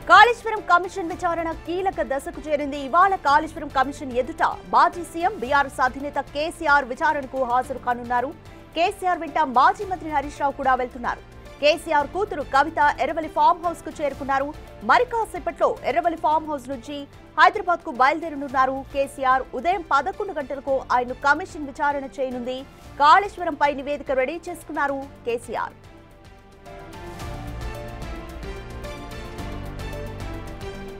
Kaleshwaram commission విచారణ కీలక దశకు చేరింది. ఇవాళ కాళేశ్వరం కమిషన్ ఎదుట మాజీ సీఎం బీఆర్ఎస్ అధినేత కేసీఆర్ విచారణకు హాజరు కానున్నారు. కేసీఆర్ వెంట మాజీ మంత్రి హరీష్ రావు కూడా వెళ్తున్నారు. కేసీఆర్ కూతురు కవిత ఎర్రవల్లి ఫామ్ హౌస్ కు చేరుకున్నారు. మరి కాసేపట్లో ఎర్రవల్లి ఫామ్ హౌస్ నుంచి హైదరాబాద్ కు బయలుదేరనున్నారు. కేసీఆర్ ఉదయం 11 గంటలకు ఆయన కమిషన్ విచారణ చేయనుంది. కాళేశ్వరంపై నివేదిక రెడీ చేసుకున్నారు కేసీఆర్.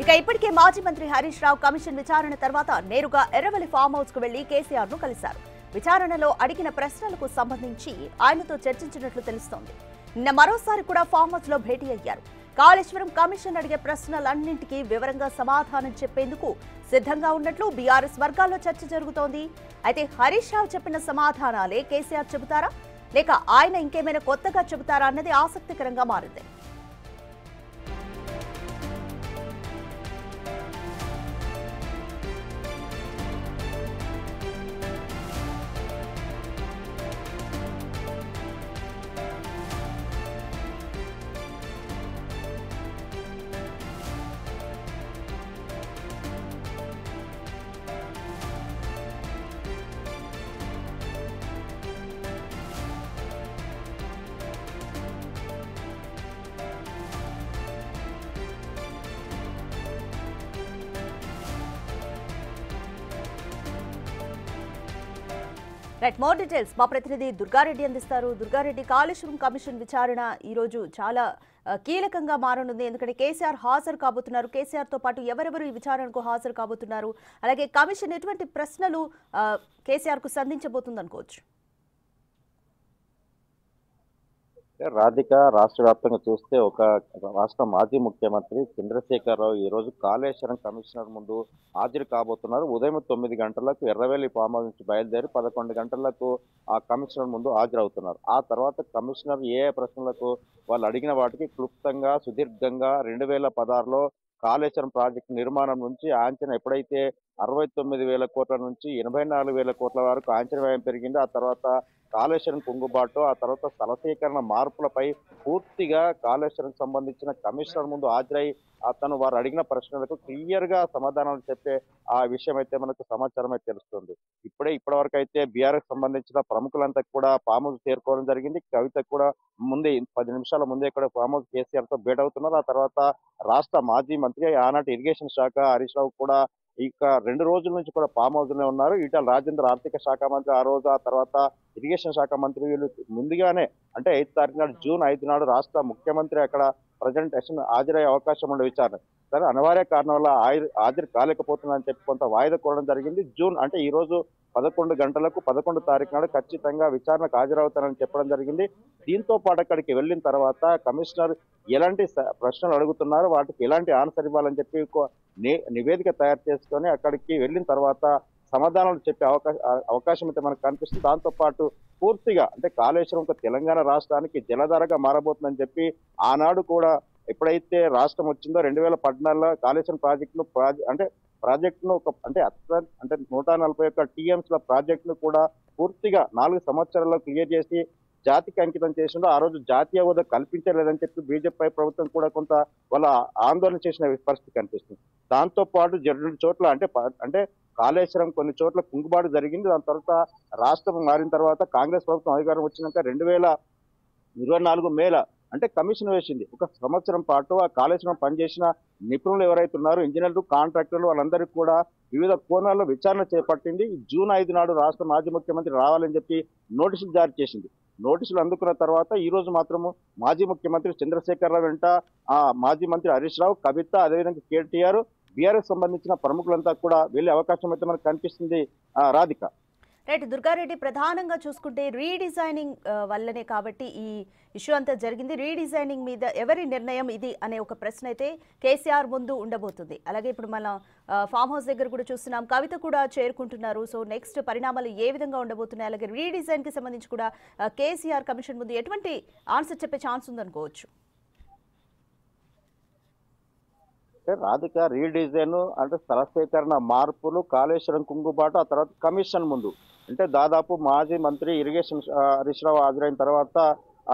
ఇక ఇప్పటికే మాజీ మంత్రి హరీష్ రావు కమిషన్ విచారణ తర్వాత నేరుగా ఎర్రవల్లి ఫామ్ హౌస్ కు వెళ్లి కేసీఆర్ ను కలిశారు. విచారణలో అడిగిన ప్రశ్నలకు సంబంధించి ఆయనతో చర్చించినట్లు తెలుస్తోంది. నిన్న మరోసారి కూడా ఫామ్ హౌస్ లో భేటీ అయ్యారు. కాళేశ్వరం కమిషన్ అడిగే ప్రశ్నలన్నింటికీ వివరంగా సమాధానం చెప్పేందుకు సిద్ధంగా ఉన్నట్లు బీఆర్ఎస్ వర్గాల్లో చర్చ జరుగుతోంది. అయితే హరీష్ రావు చెప్పిన సమాధానాలే కేసీఆర్ చెబుతారా, లేక ఆయన ఇంకేమైనా కొత్తగా చెబుతారా అన్నది ఆసక్తికరంగా మారింది. రైట్, మోర్ డీటెయిల్స్ మా ప్రతినిధి దుర్గారెడ్డి అందిస్తారు. దుర్గారెడ్డి, కాళేశ్వరం కమిషన్ విచారణ ఈ రోజు చాలా కీలకంగా మారనుంది. ఎందుకంటే కేసీఆర్ హాజరు కాబోతున్నారు. కేసీఆర్ తో పాటు ఎవరెవరు ఈ విచారణకు హాజరు కాబోతున్నారు, అలాగే కమిషన్ ఎటువంటి ప్రశ్నలు కేసీఆర్ కు సంధించబోతుంది అనుకోవచ్చు? రాధిక, రాష్ట్ర వ్యాప్తంగా చూస్తే ఒక రాష్ట్ర మాజీ ముఖ్యమంత్రి చంద్రశేఖరరావు ఈ రోజు కాళేశ్వరం కమిషనర్ ముందు హాజరు కాబోతున్నారు. ఉదయం 9 గంటలకు ఎర్రవెల్లి ఫామ్ హౌస్ నుంచి బయలుదేరి 11 గంటలకు ఆ కమిషనర్ ముందు హాజరవుతున్నారు. ఆ తర్వాత కమిషనర్ ఏ ప్రశ్నలకు వాళ్ళు అడిగిన వాటికి క్లుప్తంగా సుదీర్ఘంగా 2016లో కాళేశ్వరం ప్రాజెక్టు నిర్మాణం నుంచి ఆంచన ఎప్పుడైతే 69,000 కోట్ల నుంచి 84,000 కోట్ల వరకు ఆంచన వ్యయం పెరిగింది. ఆ తర్వాత కాళేశ్వరం కుంగుబాటు, ఆ తర్వాత స్థల సేకరణ మార్పులపై పూర్తిగా కాళేశ్వరం సంబంధించిన కమిషనర్ ముందు హాజరై అతను వారు అడిగిన ప్రశ్నలకు క్లియర్ గా సమాధానాలు చెప్పే ఆ విషయం అయితే మనకు సమాచారం అయితే తెలుస్తుంది. ఇప్పటివరకు అయితే బీఆర్ఎస్ సంబంధించిన ప్రముఖులంతా కూడా ఫామ్ హౌస్ చేరుకోవడం జరిగింది. కవిత కూడా ముందే 10 నిమిషాల ముందే కూడా ఫామ్ హౌస్ కేసీఆర్ తో భేటీ అవుతున్నారు. ఆ తర్వాత రాష్ట్ర మాజీ మంత్రి ఆనాటి ఇరిగేషన్ శాఖ హరీష్ రావు కూడా ఇక 2 రోజుల నుంచి కూడా ఫామ్ హౌస్ లోనే ఉన్నారు. ఈటల రాజేందర్ ఆర్థిక శాఖ మంత్రి ఆ రోజు, ఆ తర్వాత ఇరిగేషన్ శాఖ మంత్రి వీళ్ళు ముందుగానే అంటే 5 తారీఖు నాడు జూన్ 5 నాడు రాష్ట్ర ముఖ్యమంత్రి అక్కడ ప్రజెంటేషన్ హాజరయ్యే అవకాశం ఉండే విచారణ సరే అనివార్య కారణం వల్ల హాజరు కాలేకపోతుందని చెప్పి కొంత వాయిదా కోరడం జరిగింది. జూన్ అంటే ఈ రోజు 11 గంటలకు 11 తారీఖు నాడు ఖచ్చితంగా విచారణకు హాజరవుతానని చెప్పడం జరిగింది. దీంతో పాటు అక్కడికి వెళ్ళిన తర్వాత కమిషనర్ ఎలాంటి ప్రశ్నలు అడుగుతున్నారు, వాటికి ఎలాంటి ఆన్సర్ ఇవ్వాలని చెప్పి నివేదిక తయారు చేసుకొని అక్కడికి వెళ్ళిన తర్వాత సమాధానాలు చెప్పే అవకాశం అయితే మనకు కనిపిస్తుంది. దాంతో పాటు పూర్తిగా అంటే కాళేశ్వరం ఒక తెలంగాణ రాష్ట్రానికి జలధారగా మారబోతుందని చెప్పి ఆనాడు కూడా ఎప్పుడైతే రాష్ట్రం వచ్చిందో 2014లో కాళేశ్వరం ప్రాజెక్టును ఒక అంటే 141 టీఎంసీల ప్రాజెక్టును కూడా పూర్తిగా 4 సంవత్సరాల్లో క్లియర్ చేసి జాతికి అంకితం చేసిండో ఆ రోజు జాతీయ హోదా కల్పించలేదని చెప్పి బీజేపీ ప్రభుత్వం కూడా కొంత వాళ్ళ ఆందోళన చేసిన పరిస్థితి కనిపిస్తుంది. దాంతో పాటు 2 చోట్ల అంటే కాళేశ్వరం కొన్ని చోట్ల కుంగుబాటు జరిగింది. దాని తర్వాత రాష్ట్రం మారిన తర్వాత కాంగ్రెస్ ప్రభుత్వం అధికారం వచ్చినాక 2024 మేల అంటే కమిషన్ వేసింది. ఒక సంవత్సరం పాటు ఆ కాళేశ్వరం పనిచేసిన నిపుణులు ఎవరైతే ఉన్నారో ఇంజనీర్లు, కాంట్రాక్టర్లు వాళ్ళందరికీ కూడా వివిధ కోణాల్లో విచారణ చేపట్టింది. జూన్ 5 నాడు రాష్ట్ర మాజీ ముఖ్యమంత్రి రావాలని చెప్పి నోటీసులు జారీ చేసింది. నోటీసులు అందుకున్న తర్వాత ఈ రోజు మాత్రము మాజీ ముఖ్యమంత్రి చంద్రశేఖరరావు వెంట మాజీ మంత్రి హరీష్ రావు, కవిత, అదేవిధంగా కేటీఆర్, బీఆర్ఎస్ సంబంధించిన ప్రముఖులంతా కూడా వెళ్లే అవకాశం అయితే మనకు కనిపిస్తుంది. రాధిక, రైట్, దుర్గారెడ్డి, ప్రధానంగా చూసుకుంటే రీడిజైనింగ్ వల్లనే కాబట్టి ఈ ఇష్యూ అంతా జరిగింది. రీడిజైనింగ్ మీద ఎవరి నిర్ణయం ఇది అనే ఒక ప్రశ్న అయితే కేసీఆర్ ముందు ఉండబోతుంది. అలాగే ఇప్పుడు మన ఫామ్ హౌస్ దగ్గర కూడా చూస్తున్నాం, కవిత కూడా చేరుకుంటున్నారు. సో నెక్స్ట్ పరిణామాలు ఏ విధంగా ఉండబోతున్నాయి, అలాగే రీడిజైన్ కి సంబంధించి కూడా కేసీఆర్ కమిషన్ ముందు ఎటువంటి ఆన్సర్ చెప్పే ఛాన్స్ ఉందనుకోవచ్చు? రాధిక, రీడిజైన్ అంటే స్థల సేకరణ మార్పులు, కాళేశ్వరం కుంగుబాటు, ఆ తర్వాత కమిషన్ ముందు అంటే దాదాపు మాజీ మంత్రి ఇరిగేషన్ హరీష్ రావు హాజరైన తర్వాత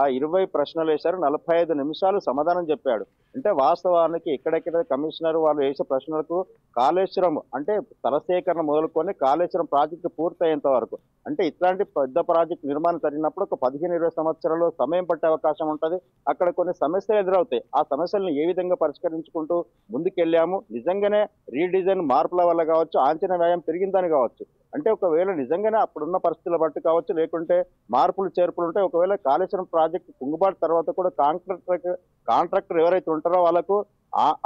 ఆ 20 ప్రశ్నలు వేశారు. 45 నిమిషాలు సమాధానం చెప్పాడు. అంటే వాస్తవానికి ఎక్కడెక్కడ కమిషనర్ వాళ్ళు వేసే ప్రశ్నలకు కాళేశ్వరం అంటే తలసేకరణ మొదలుకొని కాళేశ్వరం ప్రాజెక్టు పూర్తయ్యేంత వరకు అంటే ఇట్లాంటి పెద్ద ప్రాజెక్టు నిర్మాణం జరిగినప్పుడు ఒక 15-20 సంవత్సరాలు సమయం పట్టే అవకాశం ఉంటుంది. అక్కడ కొన్ని సమస్యలు ఎదురవుతాయి. ఆ సమస్యలను ఏ విధంగా పరిష్కరించుకుంటూ ముందుకెళ్ళాము. నిజంగానే రీడిజైన్ మార్పుల వల్ల కావచ్చు, అంచనా వ్యయం పెరిగిందని కావచ్చు. అంటే ఒకవేళ నిజంగానే అప్పుడున్న పరిస్థితుల బట్టి కావచ్చు, లేకుంటే మార్పులు చేర్పులు ఉంటాయి. ఒకవేళ కాళేశ్వరం ప్రాజెక్టు కుంగుబాటు తర్వాత కూడా కాంట్రాక్టర్ ఎవరైతే ఉంటారో వాళ్ళకు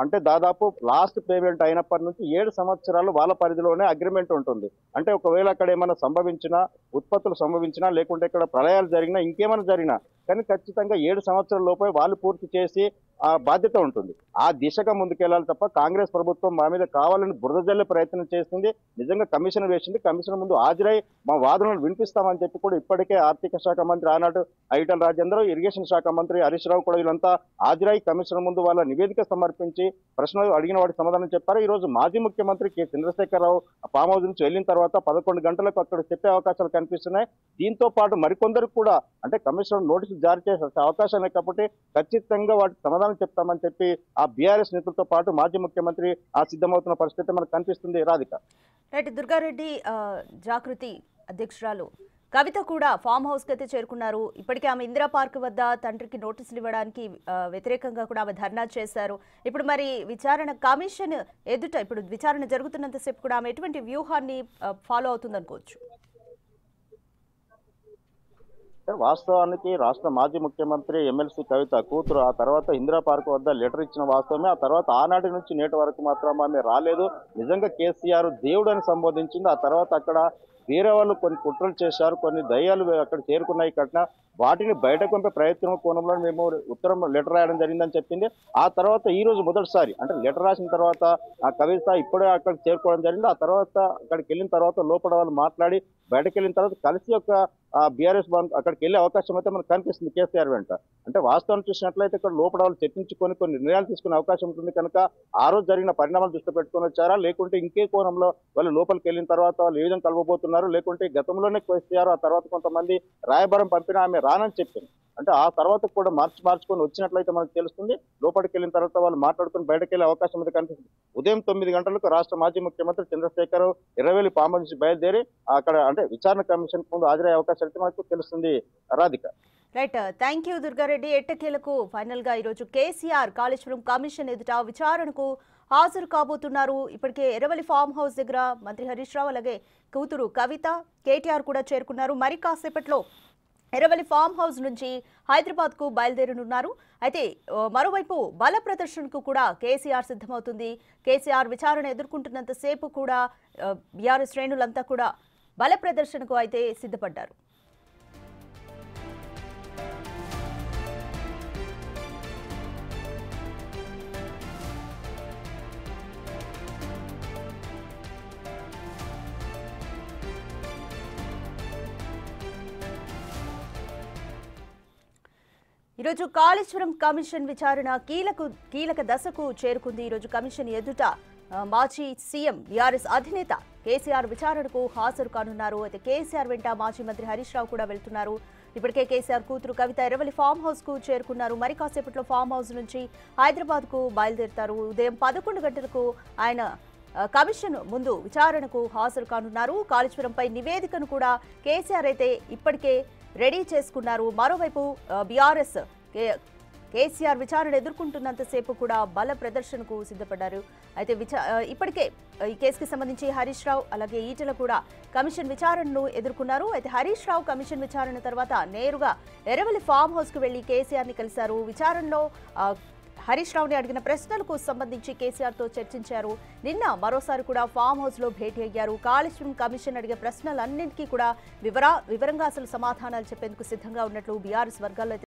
అంటే దాదాపు లాస్ట్ పేమెంట్ అయినప్పటి నుంచి 7 సంవత్సరాలు వాళ్ళ పరిధిలోనే అగ్రిమెంట్ ఉంటుంది. అంటే ఒకవేళ అక్కడ ఏమైనా సంభవించినా, ఉత్పత్తులు సంభవించినా, లేకుంటే ఇక్కడ ప్రళయాలు జరిగినా, ఇంకేమైనా జరిగినా కానీ ఖచ్చితంగా 7 సంవత్సరాల లోపే వాళ్ళు పూర్తి చేసి ఆ బాధ్యత ఉంటుంది. ఆ దిశగా ముందుకెళ్లాలి తప్ప కాంగ్రెస్ ప్రభుత్వం మా మీద కావాలని బురద జల్లే ప్రయత్నం చేస్తుంది. నిజంగా కమిషన్ వేసింది. కమిషన్ ముందు హాజరై మా వాదనలు వినిపిస్తామని చెప్పి కూడా ఇప్పటికే ఆర్థిక శాఖ మంత్రి ఆనాడు ఈటెల రాజేందర్, ఇరిగేషన్ శాఖ మంత్రి హరీష్ రావు కూడా వీళ్ళంతా హాజరై కమిషన్ ముందు వాళ్ళ నివేదిక సమర్పించి ప్రశ్నలు అడిగిన వాటికి సమాధానం చెప్పారు. ఈ రోజు మాజీ ముఖ్యమంత్రి కె చంద్రశేఖరరావు ఫామ్ హౌస్ నుంచి వెళ్ళిన తర్వాత 11 గంటలకు అక్కడ చెప్పే అవకాశాలు కనిపిస్తున్నాయి. దీంతో పాటు మరికొందరు కూడా అంటే కమిషనర్ నోటీసులు జారీ చేసే అవకాశం లేకపోతే ఖచ్చితంగా వాటికి సమాధానం చెప్తామని చెప్పి ఆ బీఆర్ఎస్ నేతలతో పాటు మాజీ ముఖ్యమంత్రి సిద్ధమవుతున్న పరిస్థితి మనకు కనిపిస్తుంది. రాధిక. రైట్. దుర్గారెడ్డి జాగృతి అధ్యక్షురాలు కవిత కూడా ఫామ్ హౌస్ కి అయితే చేరుకున్నారు. ఇప్పటికే ఆమె ఇందిరా పార్క్ వద్ద తండ్రికి నోటీసులు ఇవ్వడానికి వ్యతిరేకంగా కూడా ఆమె ధర్నా చేశారు. ఇప్పుడు మరి విచారణ కమిషన్ ఎదుట ఇప్పుడు విచారణ జరుగుతున్నంతసేపు కూడా ఆమె ఎటువంటి వ్యూహాన్ని ఫాలో అవుతుందనుకోవచ్చు? వాస్తవానికి రాష్ట్ర మాజీ ముఖ్యమంత్రి ఎమ్మెల్సీ కవిత కూతురు ఆ తర్వాత ఇందిరా పార్క్ వద్ద లెటర్ ఇచ్చిన వాస్తవమే. ఆ తర్వాత ఆనాటి నుంచి నేటి వరకు మాత్రం ఆమె రాలేదు. నిజంగా కేసీఆర్ దేవుడు అని సంబోధించింది. ఆ తర్వాత అక్కడ వేరే వాళ్ళు కొన్ని కుట్రలు చేశారు, కొన్ని దయ్యాలు అక్కడ చేరుకున్నాయి కట్న వాటిని బయటకు పంపే ప్రయత్నం కోణంలో మేము ఉత్తరం లెటర్ రాయడం జరిగిందని చెప్పింది. ఆ తర్వాత ఈ రోజు మొదటిసారి అంటే లెటర్ రాసిన తర్వాత ఆ కవిత ఇప్పుడే అక్కడికి చేరుకోవడం జరిగింది. ఆ తర్వాత అక్కడికి వెళ్ళిన తర్వాత లోపల వాళ్ళు మాట్లాడి బయటకు వెళ్ళిన తర్వాత కలిసి ఒక బీఆర్ఎస్ అక్కడికి వెళ్ళే అవకాశం అయితే మనకు కనిపిస్తుంది కేసీఆర్ వెంట. అంటే వాస్తవం చూసినట్లయితే ఇక్కడ లోపల వాళ్ళు చర్చించుకొని కొన్ని నిర్ణయాలు తీసుకునే అవకాశం ఉంటుంది కనుక ఆ రోజు జరిగిన పరిణామాలు దృష్టి పెట్టుకొని వచ్చారా, లేకుంటే ఇంకే కోణంలో వాళ్ళు లోపలికి వెళ్ళిన తర్వాత వాళ్ళు ఏ విధంగా కలవబోతున్నారు, లేకుంటే గతంలోనే కేసీఆర్ ఆ తర్వాత కొంతమంది రాయబారం పంపినా ఆమె రానని చెప్పింది. అంటే ఆ తర్వాత కూడా మార్చుకొని వచ్చినట్లయితే మనకు తెలుస్తుంది. లోపలికి వెళ్ళిన తర్వాత వాళ్ళు మాట్లాడుకుని బయటకు వెళ్ళే అవకాశం అయితే కనిపిస్తుంది. ఉదయం 9 గంటలకు రాష్ట్ర మాజీ ముఖ్యమంత్రి చంద్రశేఖర్ ఎర్రవెల్లి ఫామ్ హౌస్ నుంచి బయలుదేరి అక్కడ అంటే విచారణ కమిషన్ ముందు హాజరయ్యే అవకాశం అయితే మనకు తెలుస్తుంది. Radhika. Right. Thank you Durga Reddy. ఎట్టకేలకు ఫైనల్ గా ఈరోజు కేసీఆర్ కాళేశ్వరం కమిషన్ ఎదుట విచారణకు హాజరు కాబోతున్నారు. ఇప్పటికే ఎర్రవల్లి ఫామ్ హౌస్ దగ్గర మంత్రి హరీష్ రావు అలాగే కూతురు కవిత, కేటీఆర్ కూడా చేరుకున్నారు. మరి కాసేపట్లో ఎర్రవల్లి ఫామ్ హౌస్ నుంచి హైదరాబాద్ కు బయలుదేరనున్నారు. అయితే మరోవైపు బల ప్రదర్శనకు కూడా కేసీఆర్ సిద్ధమవుతుంది. కేసీఆర్ విచారణ ఎదుర్కొంటున్నంతసేపు కూడా బీఆర్ఎస్ శ్రేణులంతా కూడా బల ప్రదర్శనకు అయితే సిద్ధపడ్డారు. ఈరోజు కాళేశ్వరం కమిషన్ విచారణ కీలక దశకు చేరుకుంది. ఈరోజు కమిషన్ ఎదుట మాజీ సీఎం బీఆర్ఎస్ అధినేత కేసీఆర్ విచారణకు హాజరు కానున్నారు. అయితే కేసీఆర్ వెంట మాజీ మంత్రి హరీష్ రావు కూడా వెళ్తున్నారు. ఇప్పటికే కేసీఆర్ కూతురు కవిత ఎర్రవల్లి ఫామ్ హౌస్ కు చేరుకున్నారు. మరి కాసేపట్లో ఫామ్ హౌస్ నుంచి హైదరాబాద్ కు బయలుదేరుతారు. ఉదయం 11 గంటలకు ఆయన కమిషన్ ముందు విచారణకు హాజరు కానున్నారు. కాళేశ్వరంపై నివేదికను కూడా కేసీఆర్ అయితే ఇప్పటికే రెడీ చేసుకున్నారు. మరోవైపు బీఆర్ఎస్ కేసీఆర్ విచారణ ఎదుర్కొంటున్నంతసేపు కూడా బల ప్రదర్శనకు సిద్ధపడ్డారు. అయితే ఇప్పటికే ఈ కేసుకి సంబంధించి హరీష్ రావు అలాగే ఈటెల కూడా కమిషన్ విచారణను ఎదుర్కొన్నారు. అయితే హరీష్ రావు కమిషన్ విచారణ తర్వాత నేరుగా ఎర్రవల్లి ఫామ్ హౌస్ కు వెళ్లి కేసీఆర్ ని కలిశారు. విచారణలో హరీష్ రావుని అడిగిన ప్రశ్నలకు సంబంధించి కేసీఆర్ తో చర్చించారు. నిన్న మరోసారి కూడా ఫామ్ హౌస్ లో భేటీ అయ్యారు. కాళేశ్వరం కమిషన్ అడిగే ప్రశ్నలన్నింటికీ కూడా వివరంగా అసలు సమాధానాలు చెప్పేందుకు సిద్ధంగా ఉన్నట్లు బీఆర్ఎస్ వర్గాల్లో